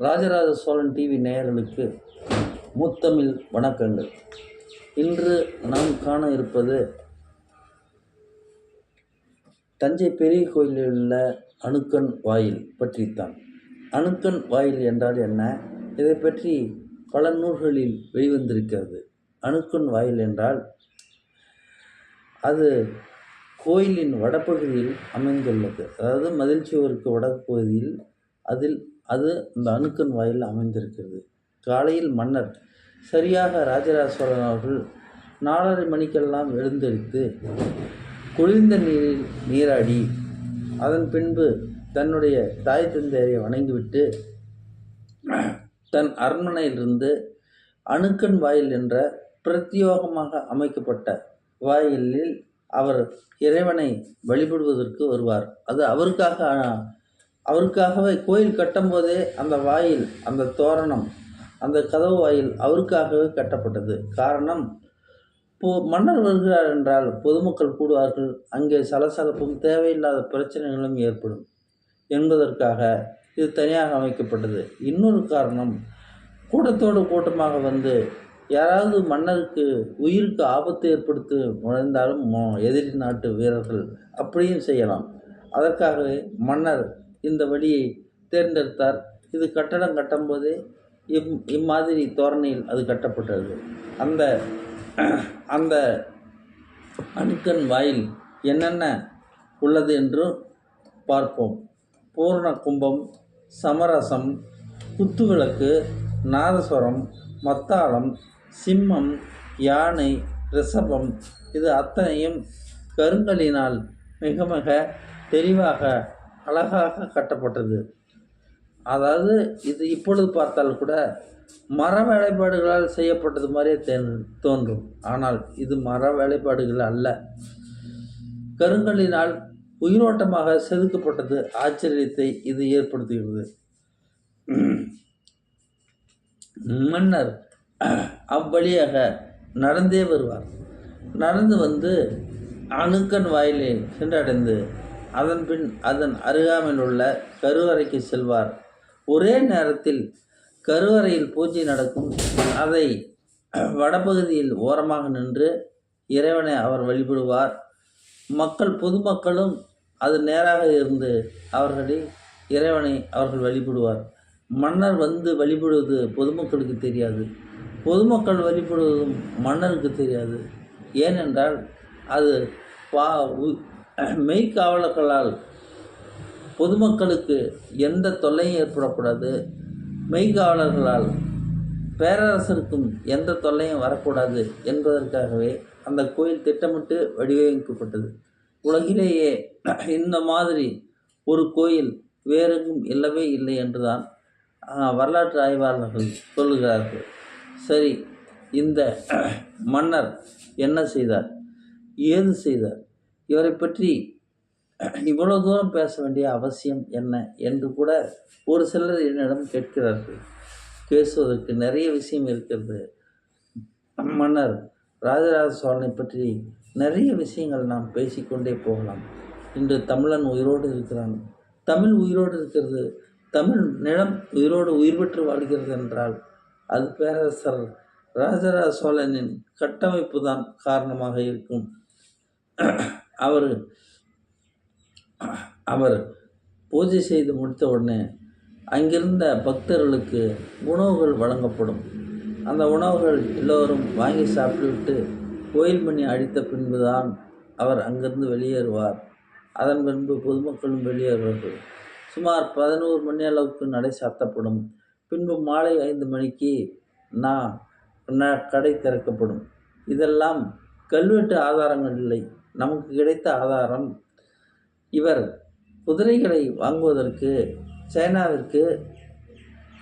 Rajaraja Cholan TV நேயர்களுக்கு முத்தமிழ் வணக்கங்கள். இன்று நாம் காண இருப்பது தஞ்சை பெரிய கோயிலில் உள்ள அணுக்கன் வாயில் பற்றித்தான். அணுக்கன் வாயில் என்றால் என்ன? இதை பற்றி பல நூல்களில் வெளிவந்திருக்கிறது. அணுக்கன் வாயில் என்றால் அது கோயிலின் வடப்பகுதியில் அமைந்துள்ளது. அதாவது மதில் சுவருக்கு வடக்கு பகுதியில் அது அந்த அணுக்கன் வாயில் அமைந்திருக்கிறது. காலையில் மன்னர் சரியாக ராஜராஜ சோழன் அவர்கள் 4:30 மணிக்கெல்லாம் எழுந்தரித்து குளிர்ந்த நீரில் நீராடி அதன் பின்பு தன்னுடைய தாய் தந்தையரை வணங்கிவிட்டு தன் அரண்மனையிலிருந்து அணுக்கன் வாயில் என்ற பிரத்யேகமாக அமைக்கப்பட்ட வாயிலில் அவர் இறைவனை வழிபடுவதற்கு வருவார். அது அவருக்காகவே கோயில் கட்டும்போதே அந்த வாயில், அந்த தோரணம், அந்த கதவு வாயில் அவருக்காகவே கட்டப்பட்டது. காரணம், மன்னர் வருகிறார் என்றால் பொதுமக்கள் கூடுவார்கள், அங்கே சலசலப்பும் தேவையில்லாத பிரச்சனைகளும் ஏற்படும் என்பதற்காக இது தனியாக அமைக்கப்பட்டது. இன்னொரு காரணம், கூட்டத்தோடு கூட்டமாக வந்து யாராவது மன்னருக்கு உயிருக்கு ஆபத்து ஏற்படுத்தி நுழைந்தாலும் எதிரி நாட்டு வீரர்கள் அப்படியும் செய்யலாம். அதற்காகவே மன்னர் இந்த வழியை தேர்ந்தெடுத்தார். இது கட்டடம் கட்டும்போதே இம்மாதிரி தோரணையில் அது கட்டப்பட்டது. அந்த அணுக்கன் வாயில் என்னென்ன உள்ளது என்றும் பார்ப்போம். பூரண கும்பம், சமரசம், குத்துவிளக்கு, நாதஸ்வரம், மத்தாளம், சிம்மம், யானை, ரிஷபம், இது அத்தனையும் கருங்கல்லினால் மிக மிக தெளிவாக அழகாக கட்டப்பட்டது. அதாவது இது இப்பொழுது பார்த்தால் கூட மர வேலைப்பாடுகளால் செய்யப்பட்டது மாதிரியே தோன்றும். ஆனால் இது மர வேலைப்பாடுகள் அல்ல, கருங்கல்லினால் உயிரோட்டமாக செதுக்கப்பட்டது. ஆச்சரியத்தை இது ஏற்படுத்துகிறது. மன்னர் அவ்வழியாக நடந்தே வருவார். நடந்து வந்து அணுக்கன் வாயிலை சென்றடைந்து அதன் பின் அதன் அருகாமையில் உள்ள கருவறைக்கு செல்வார். ஒரே நேரத்தில் கருவறையில் பூஜை நடக்கும். அதை வடபகுதியில் ஓரமாக நின்று இறைவனை அவர் வழிபடுவார். பொதுமக்களும் அது நேராக இருந்து இறைவனை அவர்கள் வழிபடுவார். மன்னர் வந்து வழிபடுவது பொதுமக்களுக்கு தெரியாது, பொதுமக்கள் வழிபடுவதும் மன்னருக்கு தெரியாது. ஏனென்றால் அது மெய்க்காவலர்களால் பொதுமக்களுக்கு எந்த தொல்லையும் ஏற்படக்கூடாது, மெய்க்காவலர்களால் பேரரசருக்கும் எந்த தொல்லையும் வரக்கூடாது என்பதற்காகவே அந்த கோயில் திட்டமிட்டு வடிவமைக்கப்பட்டது. உலகிலேயே இந்த மாதிரி ஒரு கோயில் வேறெங்கும் இல்லவே இல்லை என்றுதான் வரலாற்று ஆய்வாளர்கள் சொல்லுகிறார்கள். சரி, இந்த மன்னர் என்ன செய்தார், ஏது செய்தார், இவரை பற்றி இவ்வளவு தூரம் பேச வேண்டிய அவசியம் என்ன என்று கூட ஒரு சிலர் என்னிடம் கேட்கிறார்கள். பேசுவதற்கு நிறைய விஷயம் இருக்கிறது. மன்னர் ராஜராஜ சோழனை பற்றி நிறைய விஷயங்கள் நாம் பேசிக்கொண்டே போகலாம். இன்று தமிழன் உயிரோடு இருக்கிறான், தமிழ் உயிரோடு இருக்கிறது, தமிழ் நிலம் உயிரோடு உயிர் பெற்று வாழ்கிறது என்றால் அது பேரரசர் ராஜராஜ சோழனின் கட்டமைப்பு தான் காரணமாக இருக்கும். அவர் பூஜை செய்து முடித்த உடனே அங்கிருந்த பக்தர்களுக்கு உணவுகள் வழங்கப்படும். அந்த உணவுகள் எல்லோரும் வாங்கி சாப்பிட்டுவிட்டு கோயில் மணி அடித்த பின்புதான் அவர் அங்கிருந்து வெளியேறுவார். அதன் பின்பு பொதுமக்களும் வெளியேறுவார்கள். சுமார் 11 மணி அளவுக்கு நடை சாத்தப்படும். பின்பு மாலை 5 மணிக்கு கடை திறக்கப்படும். இதெல்லாம் கல்வெட்டு ஆதாரங்கள் இல்லை, நமக்கு கிடைத்த ஆதாரம். இவர் குதிரைகளை வாங்குவதற்கு சைனாவிற்கு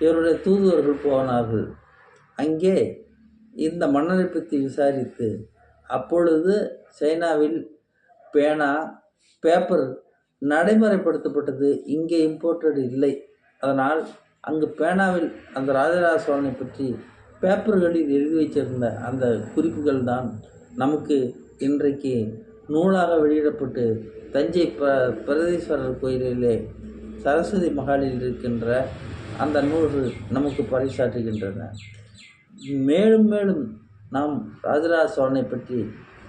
இவருடைய தூதுவர்கள் போனார்கள். அங்கே இந்த மன்னரை பற்றி விசாரித்து, அப்பொழுது சைனாவில் பேனா, பேப்பர் நடைமுறைப்படுத்தப்பட்டது, இங்கே இம்போர்ட்டட் இல்லை. அதனால் அங்கு பேனாவில் அந்த ராஜராஜ சோழனை பற்றி பேப்பர்களில் எழுதி வைச்சிருந்த அந்த குறிப்புகள் தான் நமக்கு இன்றைக்கு நூலாக வெளியிடப்பட்டு தஞ்சை பிரதீஸ்வரர் கோயிலிலே சரஸ்வதி மகாலில் இருக்கின்ற அந்த நூல்கள் நமக்கு பறைசாற்றுகின்றன. மேலும் மேலும் நாம் ராஜராஜ சோழனை பற்றி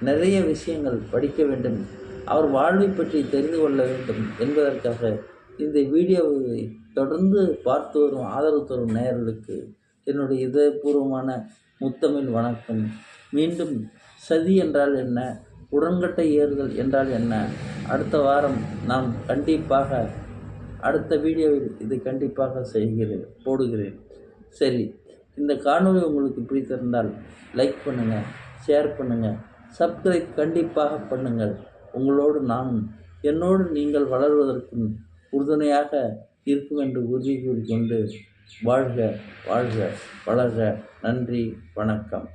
நிறைய விஷயங்கள் படிக்க வேண்டும், அவர் வாழ்வை பற்றி தெரிந்து கொள்ள வேண்டும் என்பதற்காக இந்த வீடியோவை தொடர்ந்து பார்த்து வரும் ஆதரவு தரும் நேயர்களுக்கு என்னுடைய இதயபூர்வமான முத்தமிழ் வணக்கம். மீண்டும் சதி என்றால் என்ன, உடன்கட்டை ஏறுதல் என்றால் என்ன, அடுத்த வாரம் நாம் கண்டிப்பாக அடுத்த வீடியோவில் இது கண்டிப்பாக போடுகிறேன். சரி, இந்த காணொளி உங்களுக்கு பிடித்திருந்தால் லைக் பண்ணுங்கள், ஷேர் பண்ணுங்கள், சப்ஸ்கிரைப் கண்டிப்பாக பண்ணுங்கள். உங்களோடு நானும் என்னோடு நீங்கள் வளர்வதற்கு உறுதுணையாக இருக்கும் என்று உறுதி கூறிக்கொண்டு வாழ்க வாழ்க வளர்க. நன்றி, வணக்கம்.